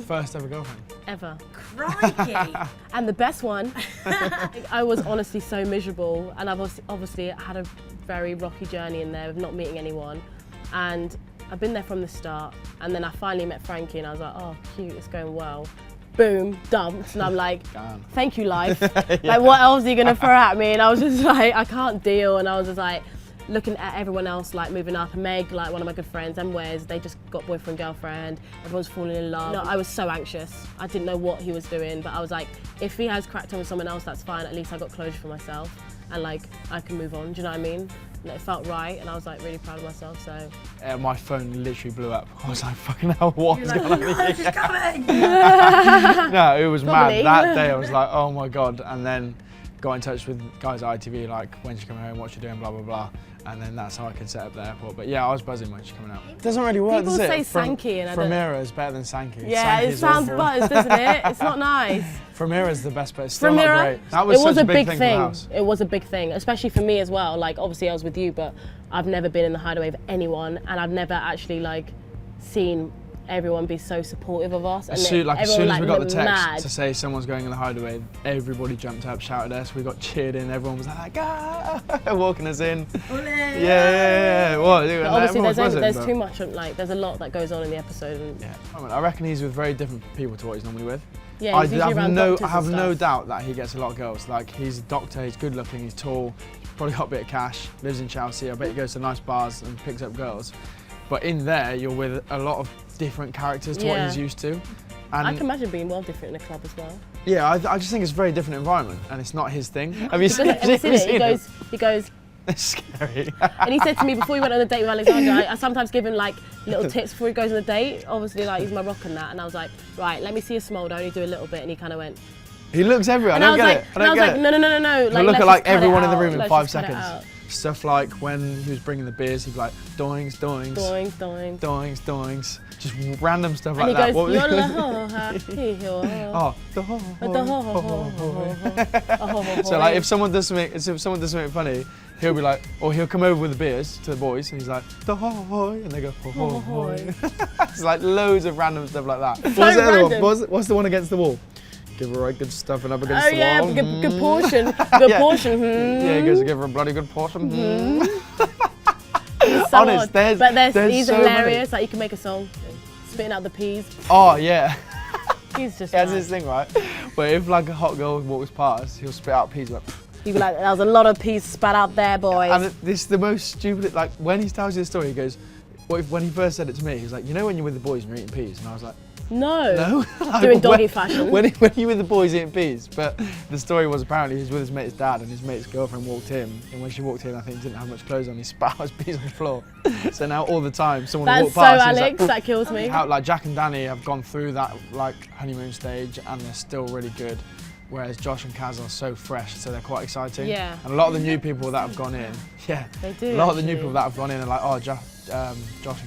First ever girlfriend? Ever. Crikey! And the best one, I was honestly so miserable, and I've obviously had a very rocky journey in there of not meeting anyone, and I've been there from the start, and then I finally met Frankie and I was like, oh cute, it's going well. Boom, dumped, and I'm like, thank you life. Yeah. Like what else are you gonna throw at me? And I was just like, I can't deal, and I was just like, looking at everyone else like moving up, and Meg, like one of my good friends, and Wes, they just got boyfriend, girlfriend, everyone's falling in love. No, I was so anxious. I didn't know what he was doing, but I was like, if he has cracked on with someone else, that's fine, at least I got closure for myself, and like, I can move on, do you know what I mean? And it felt right, and I was like really proud of myself, so. My phone literally blew up. I was like, fucking hell, what's You're like, going on? she's coming! No, it was Probably. mad. That day I was like, oh my God. And then got in touch with guys at ITV, like, when's she coming home, what's she doing, blah, blah, blah. And then that's how I could set up the airport. But yeah, I was buzzing when she's coming out. It doesn't really work, People does it? say sankie, and I don't. Framira is better than sankie. Yeah, it sounds buzzed, doesn't it? It's not nice. Framira is the best, but it's still not great. That was it was such a big thing. For the thing. house. It was a big thing, especially for me as well. Like, obviously I was with you, but I've never been in the hideaway with anyone, and I've never actually like seen everyone be so supportive of us. And As soon as we got the text mad. to say someone's going in the hideaway, everybody jumped up, shouted at us. We got cheered in. Everyone was like, ah, walking us in. Yeah. Well, obviously, there's too much. Like, there's a lot that goes on in the episode. And yeah, I reckon he's with very different people to what he's normally with. Yeah, I he's usually around I doctors have and no stuff. doubt that he gets a lot of girls. Like, he's a doctor, he's good looking, he's tall, he's probably got a bit of cash, lives in Chelsea. I bet he goes to nice bars and picks up girls. But in there, you're with a lot of different characters to what he's used to. And I can imagine being well different in a club as well. yeah, I just think it's a very different environment, and it's not his thing. Have you Because seen it? He goes, It's scary. and he said to me before he went on a date with Alexandra, I sometimes give him like little tips before he goes on a date. Obviously, like, he's my rock and that, and I was like, right, let me see a smolder, only do a little bit, and he kind of went. He looks everywhere. And I don't get it. And I was like, no. He'll look at like everyone in the room in Let's 5 just cut it seconds. out. Stuff like when he was bringing the beers, he'd be like, doings, doings, Doings, doings. doings, doings. Just random stuff And like he that. goes, What was oh, So like, if someone does something funny, he'll be like, or he'll come over with the beers to the boys, and he's like, and they go, hoy. It's like loads of random stuff like that. What was the other one? What's the one against the wall? Give her a good stuff and up against the wall. Oh yeah, good portion, good portion. Yeah, he goes to give her a bloody good portion. He's so Honest, odd. He's so hilarious. many. Like, you can make a song, spitting out the peas. Oh yeah. He's just. That's his thing, right? But if like a hot girl walks past, he'll spit out peas like. He'd be like, there was a lot of peas spat out there, boys. And this is the most stupid. Like when he tells you the story, he goes, when he first said it to me, he was like, you know when you're with the boys and you're eating peas, and I was like. No. Like, Doing doggy fashion. When you with the boys eating peas, but the story was apparently he was with his mate's dad and his mate's girlfriend walked in, and when she walked in, I think didn't have much clothes on, he spat out his peas on the floor. So now all the time someone That's walked so past. Alex, like, that kills me. How, like Jack and Danny have gone through that like honeymoon stage and they're still really good. Whereas Josh and Kaz are so fresh, so they're quite exciting. Yeah. And a lot of the new people that have gone in, yeah. They do. A lot of the new people that have gone in are like, oh, Josh and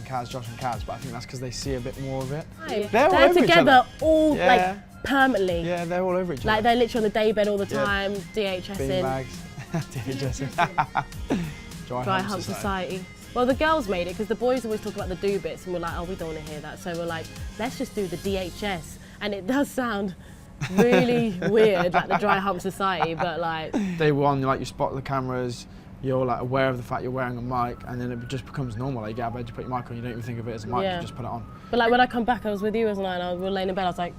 Kaz, but I think that's because they see a bit more of it. They're all over each together other. all Yeah. like permanently. Yeah, they're all over each other. Like, they're literally on the daybed all the Yeah. time, DHSing. Beanbags. DHSing. Dry Hump Society. Well, the girls made it because the boys always talk about the do bits, and we're like, oh, we don't want to hear that. So we're like, let's just do the DHS. And it does sound really weird, like the Dry Hump Society, but like. Day one, like you spot the cameras, you're like aware of the fact you're wearing a mic, and then it just becomes normal. Like, you get out of bed, you put your mic on, you don't even think of it as a mic, you just put it on. But like when I come back, I was with you, wasn't I? And we were laying in bed, I was like,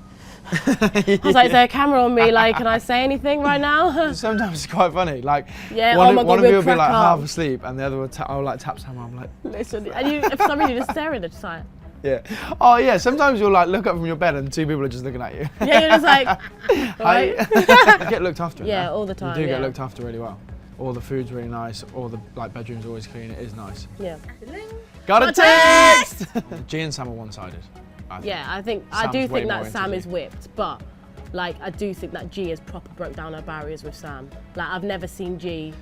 is there a camera on me? Like, can I say anything right now? Sometimes it's quite funny. Like, yeah, one, oh my God, one of you will be crack like up. half asleep, and the other will I'll like tap someone. I'm like, listen, and you, for some reason, you're just staring at the yeah. Oh yeah. Sometimes you'll like look up from your bed and 2 people are just looking at you. Yeah, you're just like, right? You get looked after. Yeah, all the time. You do get looked after really well. All the food's really nice. All the like bedroom's always clean. It is nice. Yeah. Got a text. G and Sam are one-sided. Yeah, I Sam's do way think more that Sam into is whipped, but like I do think that G has proper broke down her barriers with Sam. Like, I've never seen G.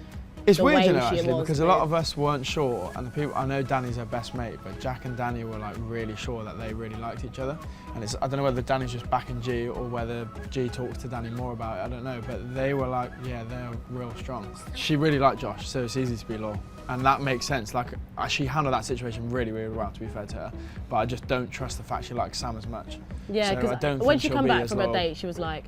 It's the weird, way you know, she actually, was because a with- lot of us weren't sure, and the people I know Danny's her best mate, but Jack and Danny were like really sure that they really liked each other. And I don't know whether Danny's just backing G or whether G talks to Danny more about it. I don't know, but they were like, yeah, they're real strong. She really liked Josh, so it's easy to be loyal. And that makes sense. Like, she handled that situation really, really well, to be fair to her. But I just don't trust the fact she likes Sam as much. Yeah, because so when she come back from her date, she was like,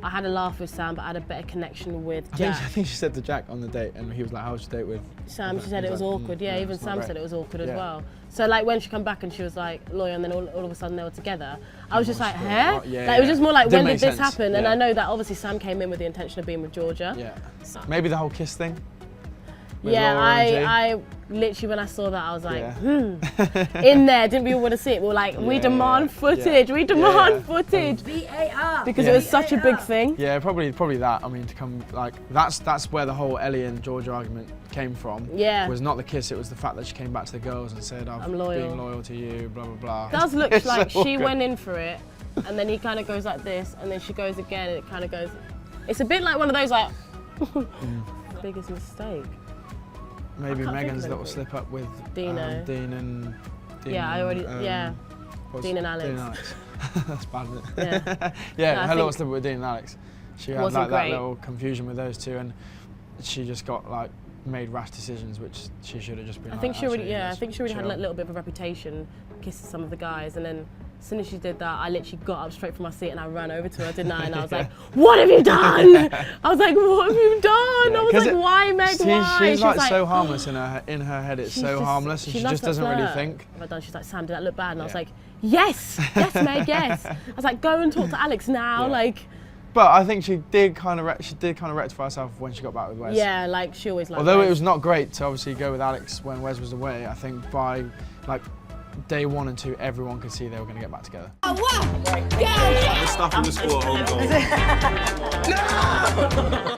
I had a laugh with Sam, but I had a better connection with Jack. I think she said to Jack on the date, and he was like, how was your date with Sam? She said it was awkward. Yeah, even Sam said it was awkward as well. So like when she come back and she was like, loyal, and then all of a sudden they were together, I was just like, huh? Like, it was just more like, when did this happen? And I know that obviously Sam came in with the intention of being with Georgia. Yeah. Maybe the whole kiss thing? Yeah, I literally, when I saw that, I was like, in there, didn't we all want to see it? We were like, we demand footage, we demand footage. VAR. Because it was such a big thing. Yeah, probably that. I mean, to come, like, that's where the whole Ellie and Georgia argument came from. Yeah. It was not the kiss, it was the fact that she came back to the girls and said, I'm loyal. being loyal to you, blah, blah, blah. It does look like she went in for it, and then he kind of goes like this, and then she goes again, and it kind of goes, it's a bit like one of those, like, biggest mistake. Maybe Megan's little slip up with Dean and Dean, Dean and Alex. Dean and Alex. That's bad, isn't it? Yeah, no, her little slip up with Dean and Alex. She had like great. that little confusion with those two, and she just got like made rash decisions, which she should have just been. I think she already had like, a little bit of a reputation, kissing some of the guys, and then as soon as she did that, I literally got up straight from my seat and I ran over to her, didn't I? And I was like, what have you done? I was like, what have you done? I was like, why, Meg, why? She's like so harmless in her head. It's so harmless, and she just doesn't really think. What have I done? She's like, Sam, did that look bad? And I was like, yes, Meg, yes. I was like, go and talk to Alex now, like. But I think she did kind of rectify herself when she got back with Wes. Yeah, like she always liked Although Wes. it was not great to obviously go with Alex when Wes was away, I think by like day 1 and 2, everyone could see they were going to get back together. The stuff in the school at home. No!